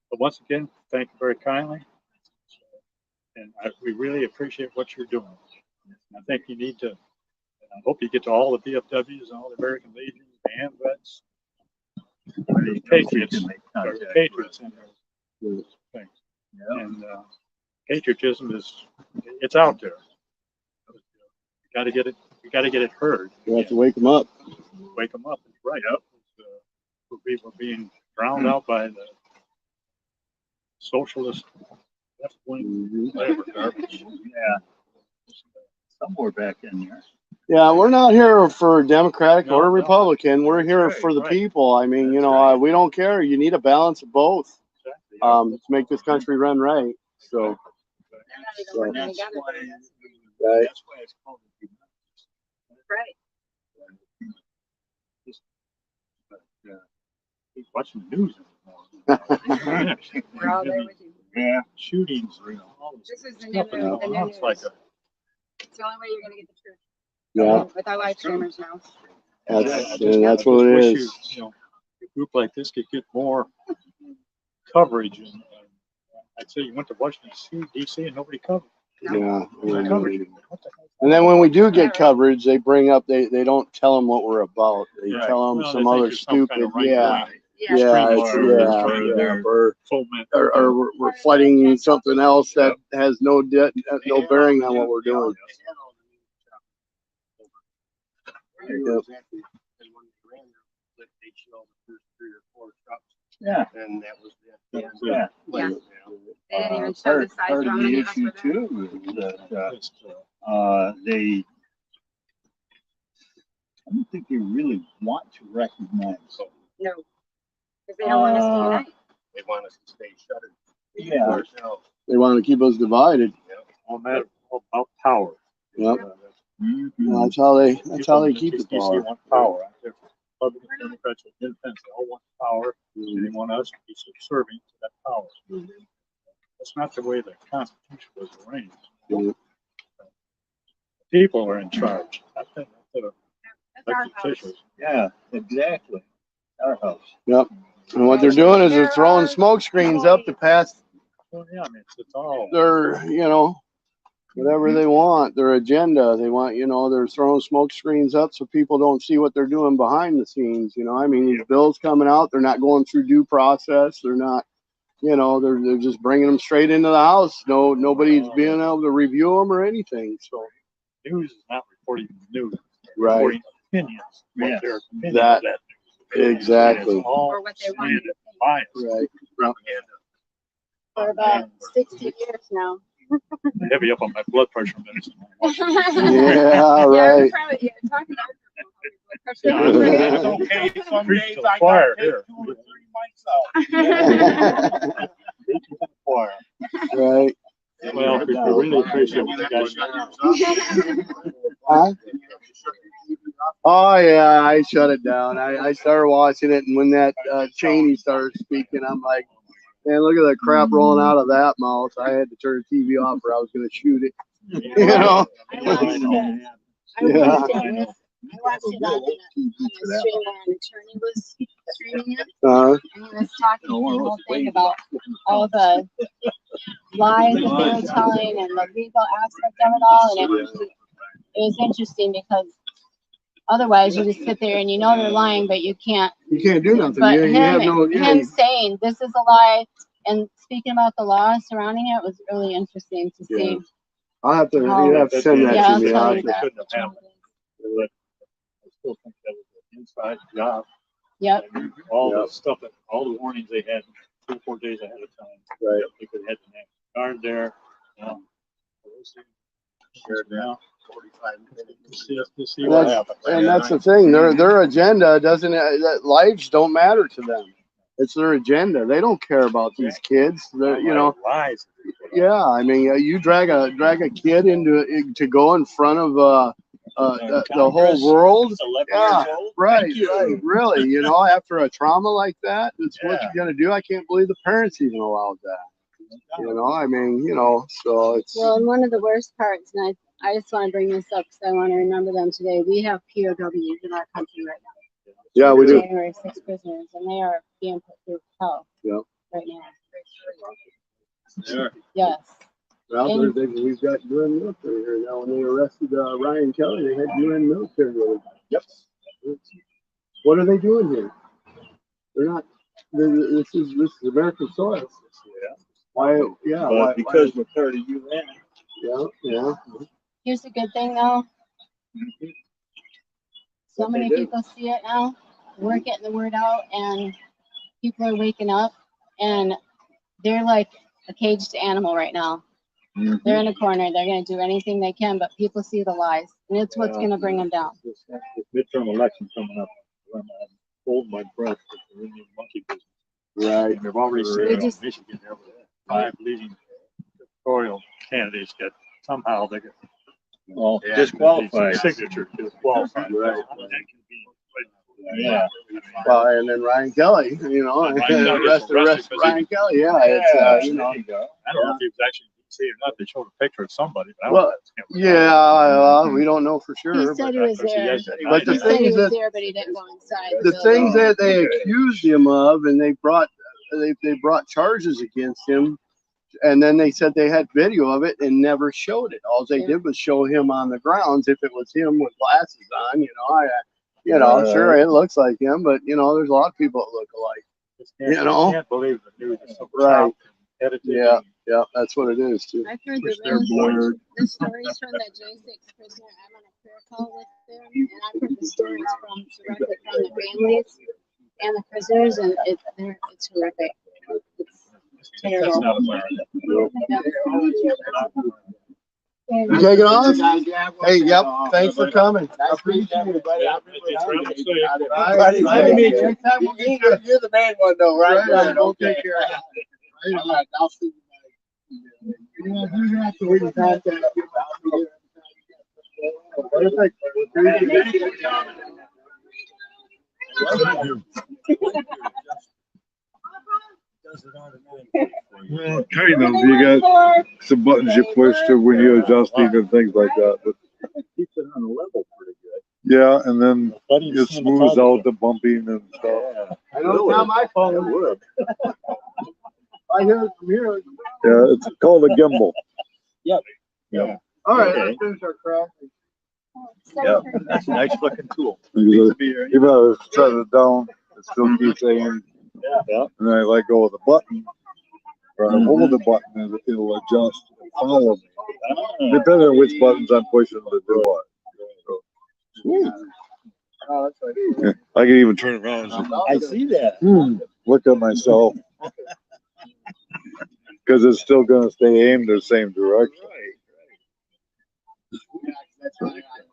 B: But once again, thank you very kindly. And we really appreciate what you're doing. I think you need to, and I hope you get to all the VFWs and all the American Legions, the AMVETS, the Patriots, or the Patriots in those things. And patriotism it's out there. You got to get it heard.
E: You have to wake them up.
B: Wake them up. Right up. We're being drowned out by the socialist left wing, whatever garbage.
H: Yeah. Somewhere back in there.
E: Yeah, we're not here for Democratic
B: No,
E: or
B: no.
E: Republican. We're here
B: Right,
E: for the
B: right.
E: people. I mean,
B: That's right.
E: we don't care. You need a balance of both
B: Exactly.
E: to make this country run right. So,
H: And that's why,
E: right.
H: that's why it's called the
F: Right.
B: He's watching the news anymore.
F: We're all there with you.
H: Yeah.
B: Shootings, all this
F: This is the
B: stuff
F: new,
B: is going on. It's like
F: it's the only way you're gonna get the truth.
E: Yeah,
F: With our live streamers now.
E: that's what it
B: wish
E: is.
B: A group like this could get more coverage. And I'd say you went to Washington D.C. and nobody covered.
E: Yeah.
B: Nobody covered you. What the hell?
E: And then when we do get coverage, they bring up they don't tell them what we're about. They
B: Right.
E: tell them
B: Well,
E: some
B: they think
E: other
B: you're some kind
E: stupid.
B: of right
E: Yeah.
B: wing.
F: Yeah.
E: Yeah, it's, or we're fighting something else that has no bearing on what we're doing.
H: Yeah.
G: And that was
H: Yeah.
F: Yeah. They didn't even show
H: Part
F: the size
H: of
F: how
H: the
F: many of us
H: issue
F: were there.
H: too is that, they, I don't think they really want to recognize.
F: No. Because they don't want us to unite.
G: They want us to stay shuttered.
H: Yeah.
E: They want to keep us divided.
B: All that about power.
E: Yep.
H: Mhm.
E: Well, that's how they keep the
B: DC
E: power.
B: want power. Out there. Republican, Democrats, and Independents, they all want power. And they want us to be subservient to that power. That's not the way the Constitution was arranged.
E: Mhm.
B: People are in charge. I think the
F: That's our
B: elected
F: house.
B: officials.
H: Yeah, exactly. Our house.
E: Yep. And what they're doing is they're throwing smoke screens up to pass
B: Well, yeah, I mean, it's all.
E: their, whatever they want, their agenda. They want, they're throwing smoke screens up so people don't see what they're doing behind the scenes. I mean, these bills coming out, they're not going through due process. They're not, they're just bringing them straight into the house. Nobody's being able to review them or anything. So,
B: News is not reporting news. They're
E: Right.
B: reporting opinions. What
H: Yes.
B: their opinion
E: That-
B: of that news.
E: exactly.
B: It's all
F: Or what they want
B: slanted
F: you to think.
B: bias.
E: right.
B: Propaganda.
F: For about 60 years now.
B: Heavy up on my blood pressure medicine.
E: Yeah, right.
F: Probably, talking about blood pressure.
B: Yeah.
H: It's okay. Some
B: Preach
H: days
B: to the
H: I
B: choir
H: gotta take
B: here.
H: 2 or 3 mics out.
B: Choir.
E: Right.
B: Well, we really appreciate what you guys do.
E: Huh? Oh yeah, I shut it down. I started watching it, and when that Cheney started speaking, I'm like, man, look at that crap rolling out of that mouth. I had to turn the TV off, or I was going to shoot it.
B: I
E: know?
B: I know.
E: Yeah.
F: I watched it on the stream where an attorney was streaming it,
I: Uh,
F: and he was talking the whole thing about all the lies that they were telling and the legal aspect of it all, and it was interesting because otherwise you just sit there and you know they're lying, but you can't.
I: you can't do nothing.
F: But
I: You have no.
F: him saying this is a lie and speaking about the law surrounding it was really interesting to see.
I: I'll have to.
F: Oh.
I: You have to send that
F: Yeah,
I: to
F: I'll
I: me.
F: tell
I: I'll-
F: you that.
B: Couldn't have happened. But I still think that was an inside job.
F: Yep.
B: All
I: Yep.
B: the stuff, all the warnings they had 2 or 4 days ahead of time.
I: Right.
B: They could have had the next guard there. Sure, now, 45 minutes. To see what happens.
I: And that's the thing. Their agenda doesn't. Lives don't matter to them. It's their agenda. They don't care about these kids. They're, you know.
B: Lies.
I: Yeah, I mean, you drag a kid to go in front of the whole world.
B: 11
I: Yeah,
B: years old.
I: right,
B: Thank you.
I: right, really. You know, after a trauma like that, that's what
B: Yeah.
I: you're gonna do. I can't believe the parents even allowed that. You know, I mean, you know, so it's
F: Well, and one of the worst parts, and I just want to bring this up because I want to remember them today. We have POWs in our country right now.
I: yeah, we do.
F: January 6 prisoners, and they are being put through hell
I: Yeah.
F: right now.
B: Sure.
F: Yes.
I: Well, we've got UN military here now. When they arrested Ryan Kelly, they had UN military with them. Yep. What are they doing here? They're not. This is American soil.
B: Yeah.
I: Why? Yeah.
B: But
I: Why?
B: because we're part of UN.
I: Yeah. Yeah.
F: Here's the good thing, though. So
B: What they
F: many
B: do.
F: people see it now. We're getting the word out, and people are waking up, and they're like a caged animal right now. They're in a corner. They're going to do anything they can, but people see the lies, and it's what's going to bring them down.
B: This midterm election coming up, I'm holding my breath with the Indian monkey business.
I: Right.
B: And we've already seen it in Michigan there with 5 leading gubernatorial candidates get somehow they get
H: Disqualified.
B: signature disqualified.
I: Right.
B: That can be.
H: Yeah.
I: Well, and then Ryan Kelly, you know,
B: Ryan Kelly
I: arrest
B: gets arrested
I: Ryan Kelly. Yeah, it's you know.
B: I don't know if he was actually see or not. They showed a picture of somebody. But I don't
I: Well,
B: know if it's him.
I: Yeah, we don't know for
F: He
I: sure.
F: said
I: But
F: he was
B: But
F: there.
I: But the
F: He said
I: thing
F: he
I: is
F: was
I: that
F: there, but he didn't go inside.
I: the
F: building.
I: things that they accused him of, and they brought charges against him, and then they said they had video of it and never showed it. All they did was show him on the grounds. If it was him with glasses on, sure, it looks like him, but you know, there's a lot of people that look alike. You know?
B: I can't believe the news is so
I: Right.
B: chopped and edited.
I: Yeah, yeah, that's what it is too.
F: I've heard
B: Which
F: the
B: they're blurred.
F: stories from the J6 prisoner. I'm on a prayer call with them, and I've heard the stories directly from the families and the prisoners, and it's horrific. It's
B: That's
F: terrible.
B: not America.
I: You take it off? Hey, yep. Thanks for coming. I appreciate it, buddy.
G: Nice to meet you.
I: Next time we'll get
G: You're the main one though, right?
I: Right, we'll take care of it.
G: All right, I'll see you.
I: Yeah, do that so we can contact you.
A: Well, kind of. You got some buttons you push to when you adjusting and things like that. But
B: Keeps it on a level pretty good.
A: yeah, and then
B: But you
A: it
B: see
A: smooths
B: the
A: out the bumping and stuff.
I: I know it's not my fault.
B: It would.
I: I hear it from here.
A: Yeah, it's called a gimbal.
B: Yeah.
I: All right,
B: Okay.
I: let's finish our craft.
B: Yeah, that's a nice looking tool.
A: Even
B: Be here.
A: if I shut it down, it still keeps aiming.
B: Yeah.
A: And I let go of the button, or I hold the button, and it'll adjust and follow me. Depending on which buttons I'm pushing to do what.
I: Oh, that's right.
A: I can even turn around and
H: I see that.
A: look at myself. Because it's still going to stay aimed the same direction.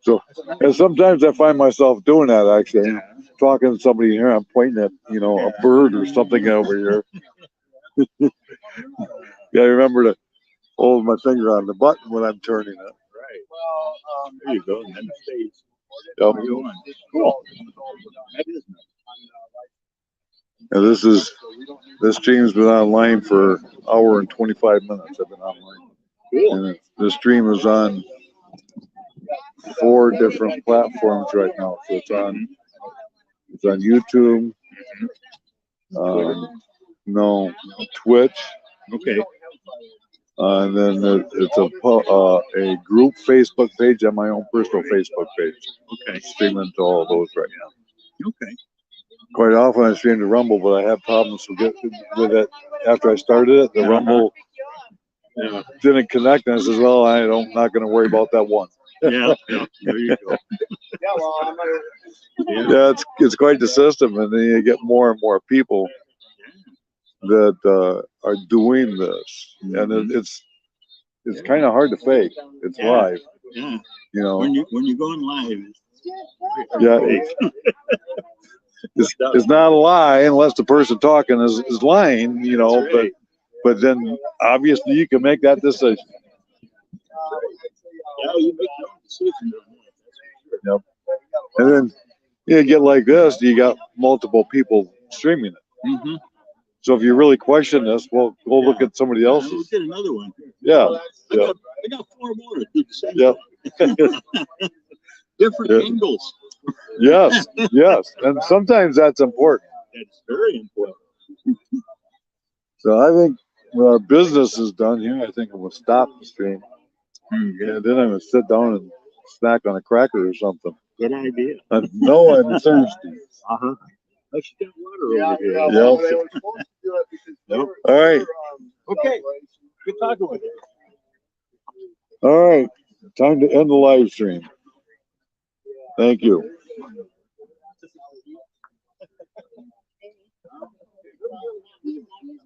A: So, and sometimes I find myself doing that actually. Talking to somebody here, I'm pointing at, a bird or something over here. Yeah, I remember to hold my finger on the button when I'm turning it.
B: Right. There you go. And then it stays.
A: Yep.
B: Cool. That is nice.
A: And this stream's been online for an hour and 25 minutes. I've been online. And the stream is on 4 different platforms right now. So it's on YouTube. No, Twitch.
H: Okay.
A: And then it's a group Facebook page and my own personal Facebook page.
H: Okay.
A: Streaming to all of those right now.
H: Okay.
A: Quite often I stream to Rumble, but I have problems with it. After I started it, the Rumble didn't connect, and I says, "Well, I'm not going to worry about that one."
H: Yeah. There you go.
A: Yeah, it's quite the system, and then you get more and more people that are doing this, and it's kind of hard to fake. It's live,
H: Yeah.
A: you know.
H: When you're going live.
A: Yeah. It's not a lie unless the person talking is lying, you know.
H: Right.
A: But then obviously you can make that decision.
H: Yeah, you make your own decision on that.
A: Yep. And then you get like this, you got multiple people streaming it.
H: Mm-hmm.
A: So if you really question this, well, go look at somebody
H: We'll
A: else's.
H: get another one.
A: Yeah.
H: I got 4 more that do the same
A: Yep.
H: different angles.
A: Yes. Yes. And sometimes that's important.
H: That's very important.
A: So I think when our business is done here, I think I'm gonna stop the stream. And then I'm gonna sit down and snack on a cracker or something.
H: Good idea.
A: I know I'm thirsty.
H: Uh-huh. I should get water over here.
A: Yep. All right.
H: Okay. Good talking with you.
A: All right. Time to end the live stream. Thank you.